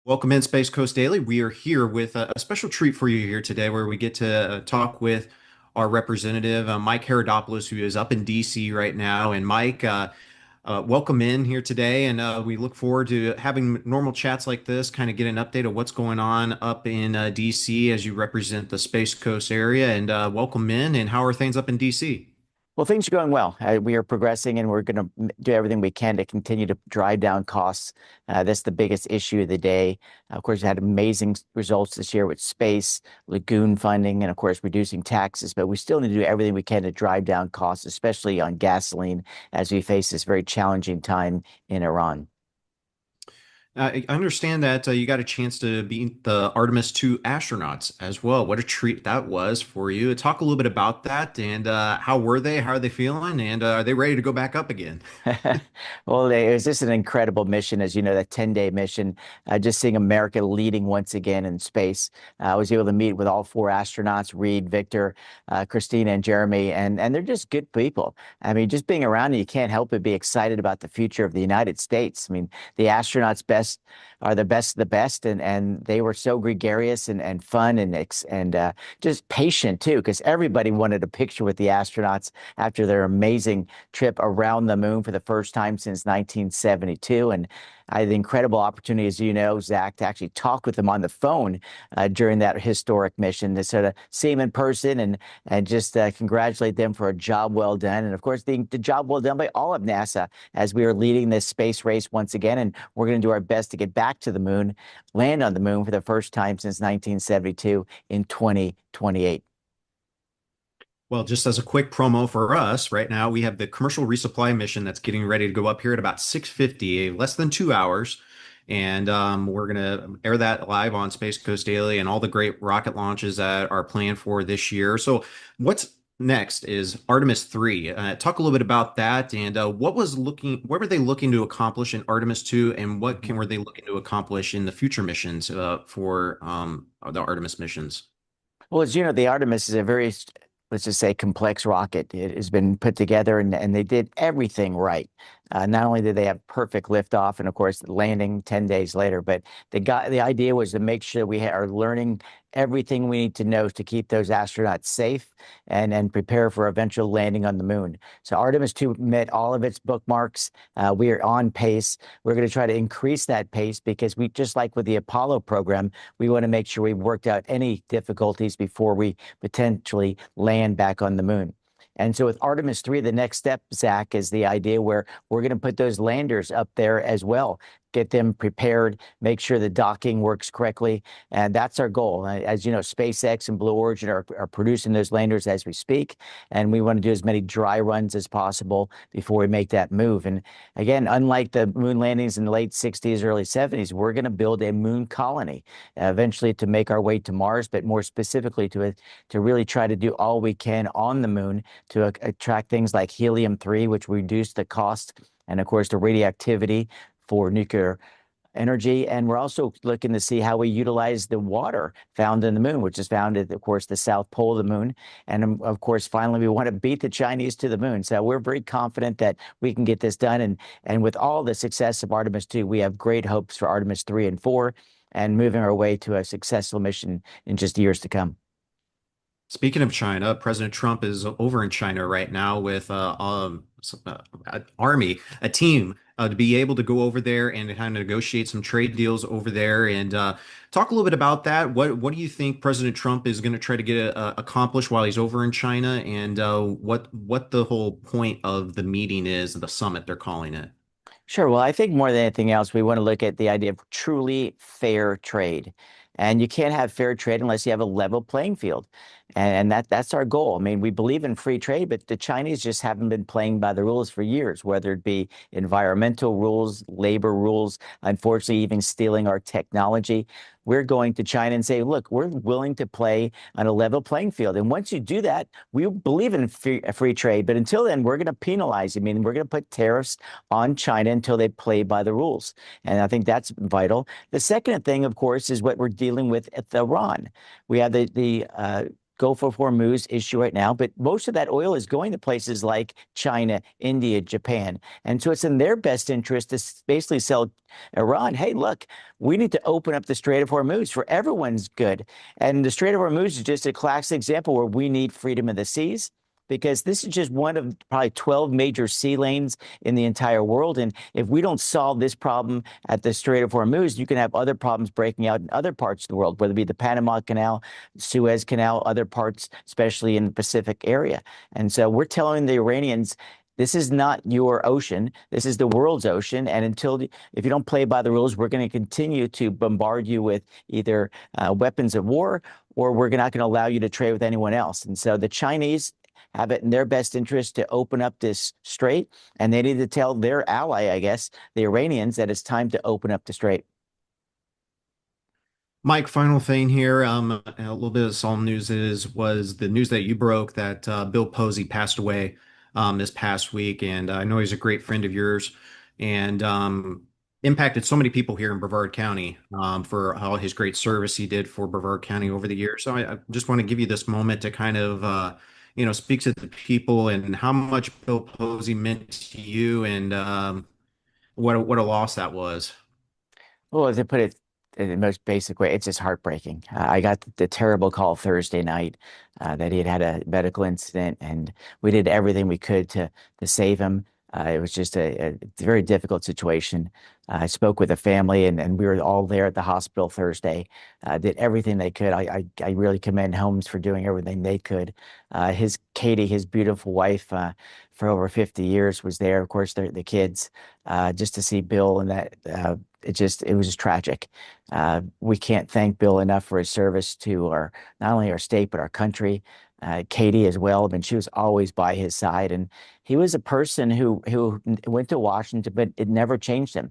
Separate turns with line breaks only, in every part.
Welcome in Space Coast Daily. We are here with a special treat for you here today where we get to talk with our representative, Mike Haridopolos, who is up in DC right now. And Mike, welcome in here today. And we look forward to having normal chats like this, kind of get an update of what's going on up in DC as you represent the Space Coast area. And welcome in. And how are things up in DC?
Well, things are going well. We are progressing, and we're going to do everything we can to continue to drive down costs. That's the biggest issue of the day. Of course, we had amazing results this year with space, lagoon funding, and of course, reducing taxes. But we still need to do everything we can to drive down costs, especially on gasoline, as we face this very challenging time in Iran.
I understand that you got a chance to be the Artemis 2 astronauts as well. What a treat that was for you. Talk a little bit about that and how were they? How are they feeling? And are they ready to go back up again?
Well, it was just an incredible mission, as you know, that 10-day mission. Just seeing America leading once again in space. I was able to meet with all four astronauts, Reed, Victor, Christina, and Jeremy, and they're just good people. I mean, just being around you can't help but be excited about the future of the United States. I mean, the astronauts are the best of the best, and they were so gregarious and fun and just patient too, because everybody wanted a picture with the astronauts after their amazing trip around the moon for the first time since 1972. And I had the incredible opportunity, as you know, Zach, to actually talk with them on the phone during that historic mission, to sort of see them in person and just congratulate them for a job well done. And of course, the job well done by all of NASA as we are leading this space race once again. And we're going to do our best to get back to the moon, land on the moon for the first time since 1972 in 2028.
Well, just as a quick promo for us, right now we have the commercial resupply mission that's getting ready to go up here at about 6:50, less than 2 hours. And we're going to air that live on Space Coast Daily and all the great rocket launches that are planned for this year. So what's next is Artemis 3. Talk a little bit about that and what were they looking to accomplish in Artemis 2 and were they looking to accomplish in the future missions for the Artemis missions?
Well, as you know, the Artemis is a very, let's just say, complex rocket. It has been put together, and they did everything right. Not only did they have perfect liftoff and, of course, landing 10 days later, but the idea was to make sure we are learning everything we need to know to keep those astronauts safe and prepare for eventual landing on the moon. So Artemis 2 met all of its bookmarks. We are on pace. We're going to try to increase that pace because we, just like with the Apollo program, we want to make sure we've worked out any difficulties before we potentially land back on the moon. And so with Artemis 3, the next step, Zach, is the idea where we're going to put those landers up there as well, get them prepared, make sure the docking works correctly. And that's our goal. As you know, SpaceX and Blue Origin are producing those landers as we speak. And we want to do as many dry runs as possible before we make that move. And again, unlike the moon landings in the late 60s, early 70s, we're going to build a moon colony eventually to make our way to Mars, but more specifically to really try to do all we can on the moon to attract things like helium-3, which reduce the cost and, of course, the radioactivity for nuclear energy. And we're also looking to see how we utilize the water found in the moon, which is found at, of course, the South Pole of the moon. And of course, finally, we want to beat the Chinese to the moon. So we're very confident that we can get this done. And with all the success of Artemis 2, we have great hopes for Artemis 3 and 4 and moving our way to a successful mission in just years to come.
Speaking of China, President Trump is over in China right now with an army, a team to be able to go over there and kind of negotiate some trade deals over there and talk a little bit about that. What do you think President Trump is going to try to get accomplished while he's over in China, and what the whole point of the meeting is, the summit they're calling it?
Sure. Well, I think more than anything else, we want to look at the idea of truly fair trade. And you can't have fair trade unless you have a level playing field. And that's our goal. I mean, we believe in free trade, but the Chinese just haven't been playing by the rules for years, whether it be environmental rules, labor rules, unfortunately, even stealing our technology. We're going to China and say, look, we're willing to play on a level playing field. And once you do that, we believe in free trade. But until then, we're going to penalize. I mean, we're going to put tariffs on China until they play by the rules. And I think that's vital. The second thing, of course, is what we're dealing with at Iran. We have the Gulf of Hormuz issue right now, but most of that oil is going to places like China, India, Japan. And so it's in their best interest to basically sell Iran, hey, look, we need to open up the Strait of Hormuz for everyone's good. And the Strait of Hormuz is just a classic example where we need freedom of the seas, because this is just one of probably 12 major sea lanes in the entire world. And if we don't solve this problem at the Strait of Hormuz, you can have other problems breaking out in other parts of the world, whether it be the Panama Canal, Suez Canal, other parts, especially in the Pacific area. And so we're telling the Iranians, this is not your ocean. This is the world's ocean. And if you don't play by the rules, we're going to continue to bombard you with either weapons of war, or we're not going to allow you to trade with anyone else. And so the Chinese have it in their best interest to open up this strait, and they need to tell their ally, I guess, the Iranians, that it's time to open up the strait.
Mike, final thing here. A little bit of solemn news was the news that you broke that Bill Posey passed away this past week, and I know he's a great friend of yours, and impacted so many people here in Brevard County for all his great service he did for Brevard County over the years. So I just want to give you this moment to kind of speak to the people and how much Bill Posey meant to you, and what a loss that was.
Well, to put it in the most basic way, it's just heartbreaking. I got the terrible call Thursday night that he had had a medical incident, and we did everything we could to save him. It was just a very difficult situation. I spoke with the family, and we were all there at the hospital Thursday. Did everything they could. I really commend Holmes for doing everything they could. His Katie, his beautiful wife, for over 50 years, was there. Of course, the kids. Just to see Bill and that. It was just tragic. We can't thank Bill enough for his service to our not only our state but our country. Katie as well. I mean, she was always by his side, and he was a person who went to Washington, but it never changed him.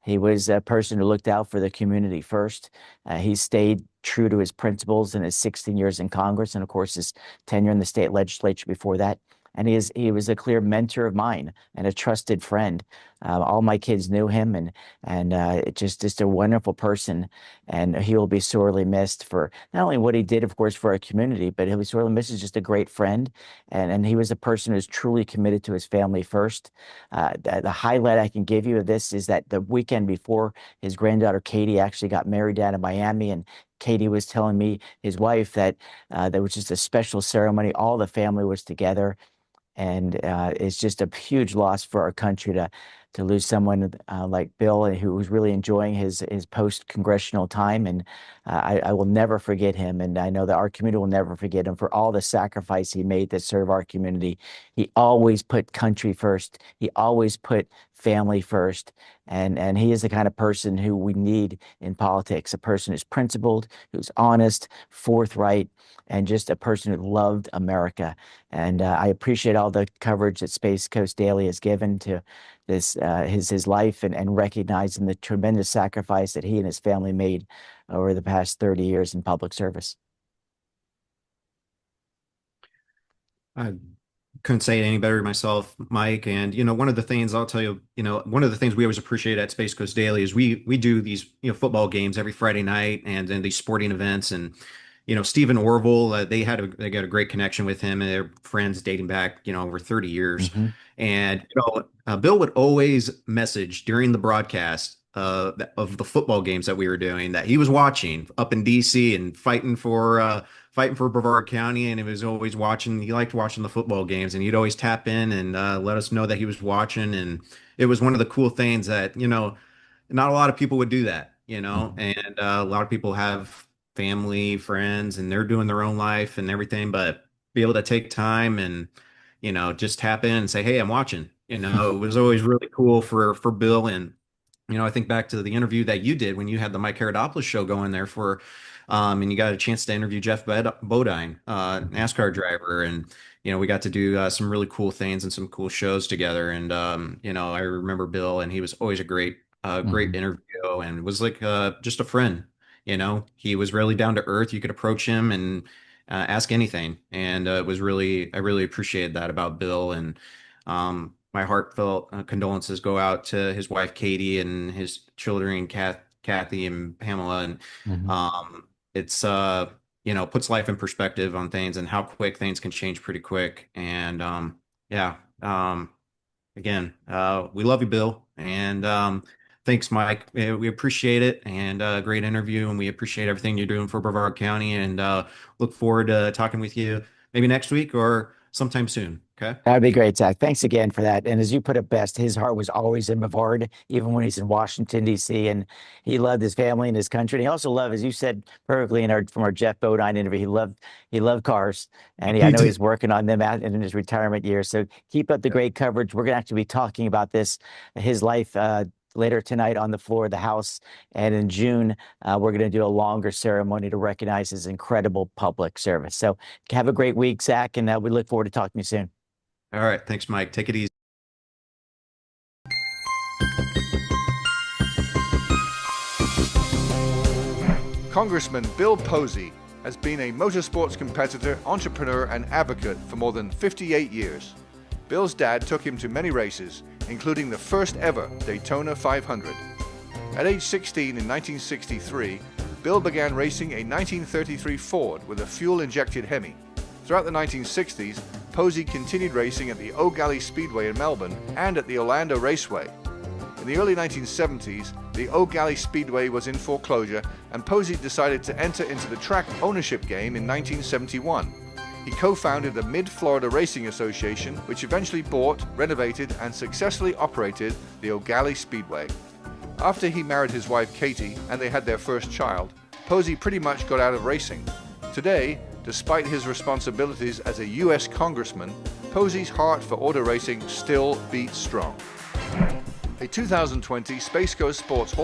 He was a person who looked out for the community first. He stayed true to his principles in his 16 years in Congress, and of course his tenure in the state legislature before that. And he was a clear mentor of mine and a trusted friend. All my kids knew him, and just a wonderful person. And he will be sorely missed for not only what he did, of course, for our community, but he'll be sorely missed as just a great friend. And he was a person who's truly committed to his family first. The highlight I can give you of this is that the weekend before his granddaughter Katie actually got married down in Miami, and Katie was telling me, his wife, that there was just a special ceremony. All the family was together, and it's just a huge loss for our country to lose someone like Bill, who was really enjoying his post-congressional time. And I will never forget him. And I know that our community will never forget him for all the sacrifice he made to serve our community. He always put country first. He always put family first. And he is the kind of person who we need in politics, a person who's principled, who's honest, forthright, and just a person who loved America. And I appreciate all the coverage that Space Coast Daily has given to this his life, and recognizing the tremendous sacrifice that he and his family made over the past 30 years in public service.
I couldn't say it any better myself, Mike. And one of the things I'll tell you, one of the things we always appreciate at Space Coast Daily is we do these football games every Friday night, and these sporting events. And Stephen Orville, they got a great connection with him, and they're friends dating back over 30 years.
Hmm.
And Bill would always message during the broadcast of the football games that we were doing that he was watching up in DC and fighting for Brevard County, and he was always watching. He liked watching the football games, and he'd always tap in and let us know that he was watching. And it was one of the cool things that not a lot of people would do that,
Hmm.
and a lot of people have family, friends, and they're doing their own life and everything, but be able to take time and just tap in and say, "Hey, I'm watching." It was always really cool for Bill. And I think back to the interview that you did when you had the Mike Haridopolos show going there and you got a chance to interview Jeff Bodine, NASCAR driver, and we got to do some really cool things and some cool shows together. And I remember Bill, and he was always a great
Hmm.
interview, and was like just a friend. He was really down to earth. You could approach him and ask anything, and I really appreciated that about Bill. And my heartfelt condolences go out to his wife Katie and his children, Kathy and Pamela. And
Hmm.
it's puts life in perspective on things and how quick things can change pretty quick. And yeah, again, we love you, Bill, and thanks, Mike. We appreciate it, and great interview, and we appreciate everything you're doing for Brevard County, and look forward to talking with you maybe next week or sometime soon. Okay.
That'd be great, Zach. Thanks again for that. And as you put it best, his heart was always in Brevard, even when he's in Washington, D.C. And he loved his family and his country. And he also loved, as you said perfectly in our from our Jeff Bodine interview, he loved cars. And I
You
know
did.
he's working on them out in his retirement years. So keep up the great coverage. We're gonna actually be talking about his life later tonight on the floor of the House. And in June, we're going to do a longer ceremony to recognize his incredible public service. So have a great week, Zach, and we look forward to talking to you soon.
All right. Thanks, Mike. Take it easy.
Congressman Bill Posey has been a motorsports competitor, entrepreneur, and advocate for more than 58 years. Bill's dad took him to many races, including the first ever Daytona 500. At age 16 in 1963, Bill began racing a 1933 Ford with a fuel-injected Hemi. Throughout the 1960s, Posey continued racing at the O'Galley Speedway in Melbourne and at the Orlando Raceway. In the early 1970s, the O'Galley Speedway was in foreclosure, and Posey decided to enter into the track ownership game in 1971. He co-founded the Mid-Florida Racing Association, which eventually bought, renovated, and successfully operated the O'Galley Speedway. After he married his wife Katie and they had their first child, Posey pretty much got out of racing. Today, despite his responsibilities as a U.S. congressman, Posey's heart for auto racing still beats strong. A 2020 Space Coast Sports